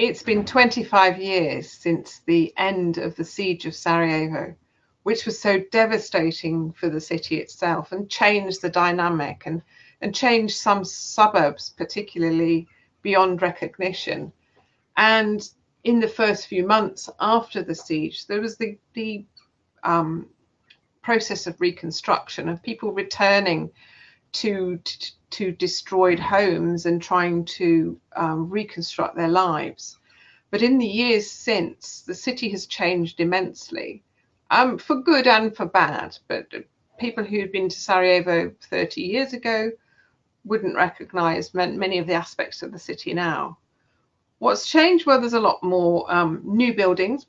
It's been 25 years since the end of the siege of Sarajevo, which was so devastating for the city itself and changed the dynamic and changed some suburbs, particularly beyond recognition. And in the first few months after the siege, there was the process of reconstruction, of people returning to destroyed homes and trying to reconstruct their lives. But in the years since, the city has changed immensely, for good and for bad. But people who'd been to Sarajevo 30 years ago wouldn't recognise many of the aspects of the city now. What's changed? Well, there's a lot more new buildings.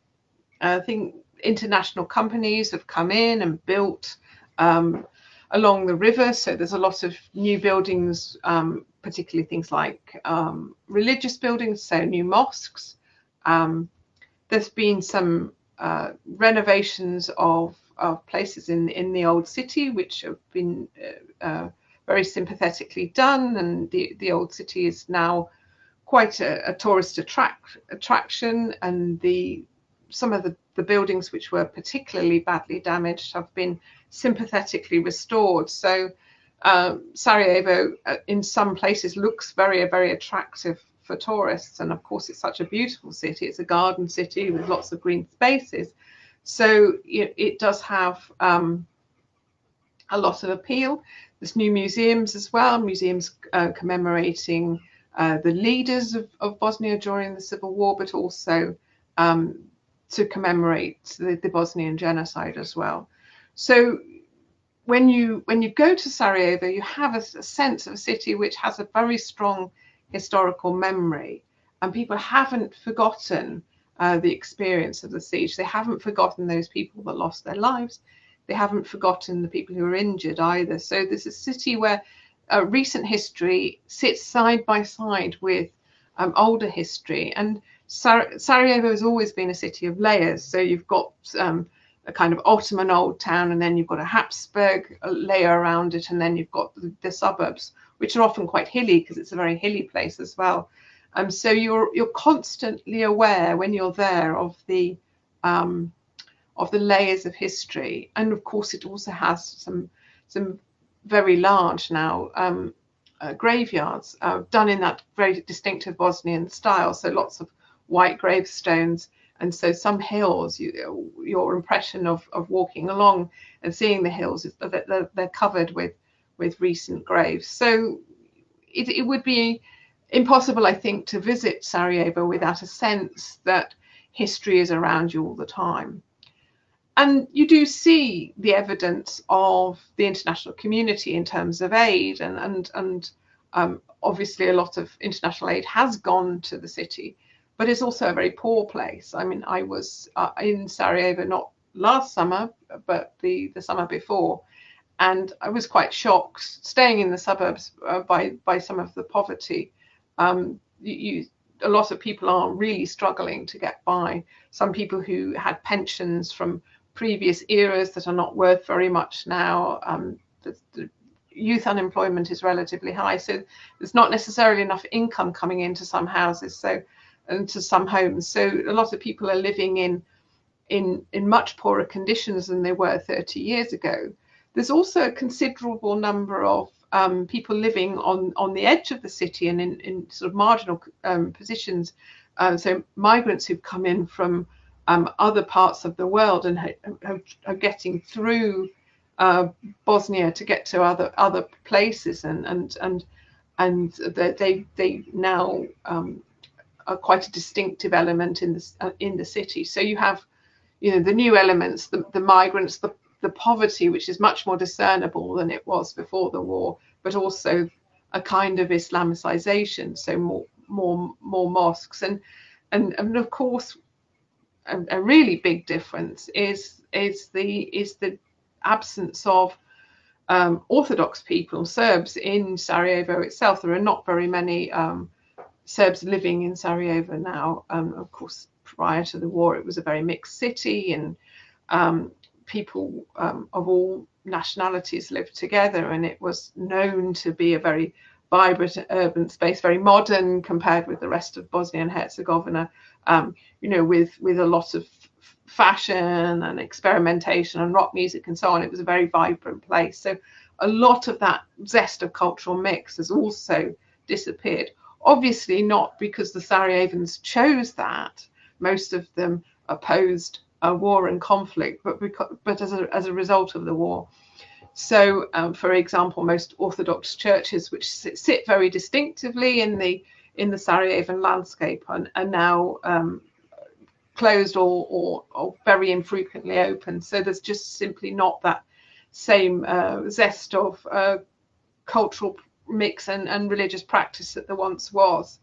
I think international companies have come in and built along the river, so there's a lot of new buildings, particularly things like religious buildings, so new mosques. There's been some renovations of places in the old city, which have been very sympathetically done, and the old city is now quite a tourist attraction, and some of the buildings which were particularly badly damaged have been sympathetically restored. So Sarajevo in some places looks very, very attractive for tourists, and of course it's such a beautiful city. It's a garden city with lots of green spaces, so it does have a lot of appeal. There's new museums as well, museums commemorating the leaders of Bosnia during the civil war, but also to commemorate the Bosnian genocide as well. So when you go to Sarajevo, you have a sense of a city which has a very strong historical memory, and people haven't forgotten the experience of the siege. They haven't forgotten those people that lost their lives. They haven't forgotten the people who were injured either. So there's a city where recent history sits side by side with older history. And Sarajevo has always been a city of layers. So you've got a kind of Ottoman old town, and then you've got a Habsburg layer around it, and then you've got the suburbs, which are often quite hilly because it's a very hilly place as well. So you're constantly aware when you're there of the layers of history, and of course it also has some very large now graveyards done in that very distinctive Bosnian style. So lots of white gravestones, and so some hills, your impression of walking along and seeing the hills is that they're covered with recent graves. So it would be impossible, I think, to visit Sarajevo without a sense that history is around you all the time. And you do see the evidence of the international community in terms of aid, and obviously a lot of international aid has gone to the city, but it's also a very poor place. I mean, I was in Sarajevo not last summer, but the summer before, and I was quite shocked staying in the suburbs by some of the poverty. A lot of people are really struggling to get by. Some people who had pensions from previous eras that are not worth very much now. The youth unemployment is relatively high, so there's not necessarily enough income coming into some houses, and to some homes. So a lot of people are living in much poorer conditions than they were 30 years ago. There's also a considerable number of people living on the edge of the city and in sort of marginal positions. So migrants who've come in from other parts of the world and are getting through Bosnia to get to other places, and they now are quite a distinctive element in the city. So you have, the new elements, the migrants, the poverty, which is much more discernible than it was before the war, but also a kind of Islamicization, so more mosques, and of course a really big difference is the absence of Orthodox people, Serbs in Sarajevo itself. There are not very many Serbs living in Sarajevo now. Of course, prior to the war, it was a very mixed city, and people of all nationalities lived together, and it was known to be a very vibrant urban space, very modern compared with the rest of Bosnia and Herzegovina, you know, with a lot of fashion and experimentation and rock music and so on. It was a very vibrant place. So a lot of that zest of cultural mix has also disappeared. Obviously not because the Sarajevans chose that. Most of them opposed war and conflict, but as a result of the war. So, for example, most Orthodox churches, which sit very distinctively in the Sarajevan landscape, are now closed or very infrequently open. So there's just simply not that same zest of cultural mix and religious practice that there once was.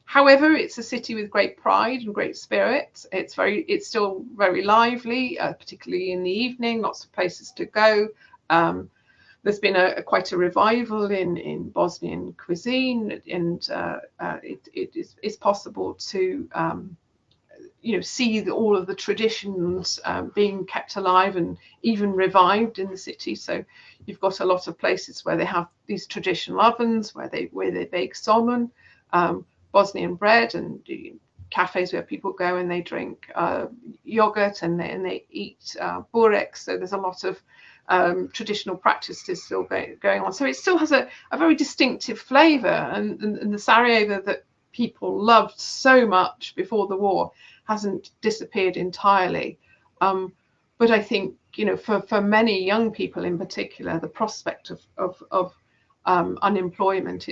However, it's a city with great pride and great spirit. It's still very lively, particularly in the evening. Lots of places to go. There's been quite a revival in Bosnian cuisine, and it's possible to you know, see all of the traditions being kept alive and even revived in the city. So you've got a lot of places where they have these traditional ovens where they bake salmon, Bosnian bread, and cafes where people go and they drink yogurt and they eat burek. So there's a lot of traditional practices still going on. So it still has a very distinctive flavour, and the Sarajevo that people loved so much before the war hasn't disappeared entirely. But I think, you know, for many young people in particular, the prospect of unemployment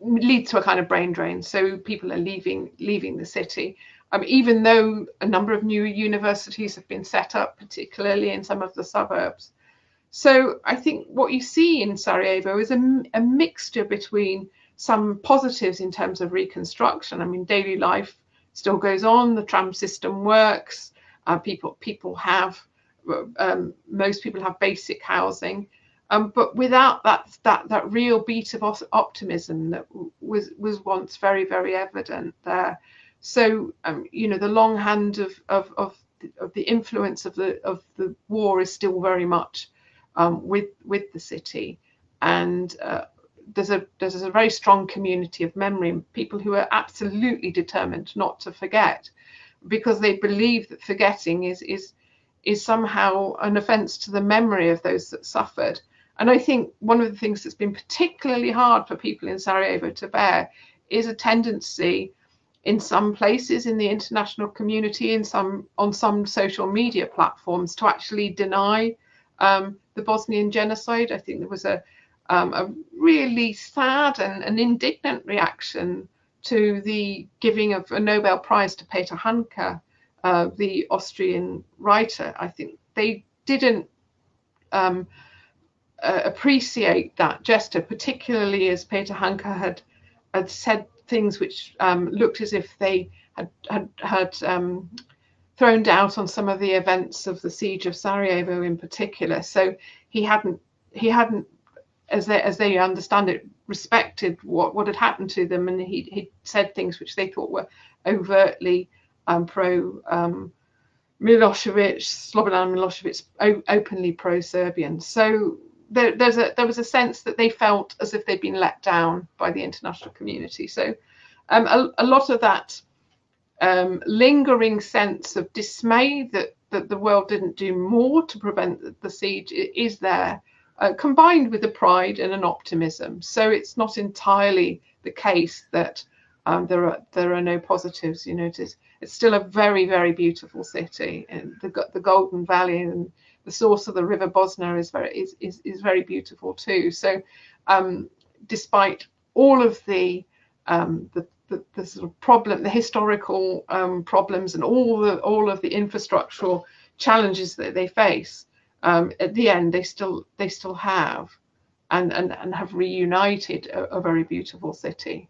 leads to a kind of brain drain. So people are leaving the city, even though a number of new universities have been set up, particularly in some of the suburbs. So I think what you see in Sarajevo is a mixture between some positives in terms of reconstruction. I mean, daily life still goes on, the tram system works, people have, most people have basic housing, but without that real beat of optimism that was once very, very evident there. So you know, the long hand of the influence of the war is still very much with the city, and there's a very strong community of memory, people who are absolutely determined not to forget, because they believe that forgetting is somehow an offence to the memory of those that suffered. And I think one of the things that's been particularly hard for people in Sarajevo to bear is a tendency in some places in the international community, on some social media platforms, to actually deny the Bosnian genocide. I think there was a really sad and indignant reaction to the giving of a Nobel Prize to Peter Handke, the Austrian writer. I think they didn't appreciate that gesture, particularly as Peter Handke had said things which looked as if they had thrown doubt on some of the events of the siege of Sarajevo in particular. So he hadn't, as they understand it, respected what had happened to them, and he said things which they thought were overtly pro Milosevic, Slobodan Milosevic, openly pro-Serbian. So there was a sense that they felt as if they'd been let down by the international community. So a lot of that lingering sense of dismay that the world didn't do more to prevent the siege is there, combined with a pride and an optimism. So it's not entirely the case that there are no positives. You know, it's still a very, very beautiful city, and the Golden Valley and the source of the River Bosna is very beautiful too. So despite all of the sort of problem, the historical problems, and all of the infrastructural challenges that they face, at the end they still have and have reunited a very beautiful city.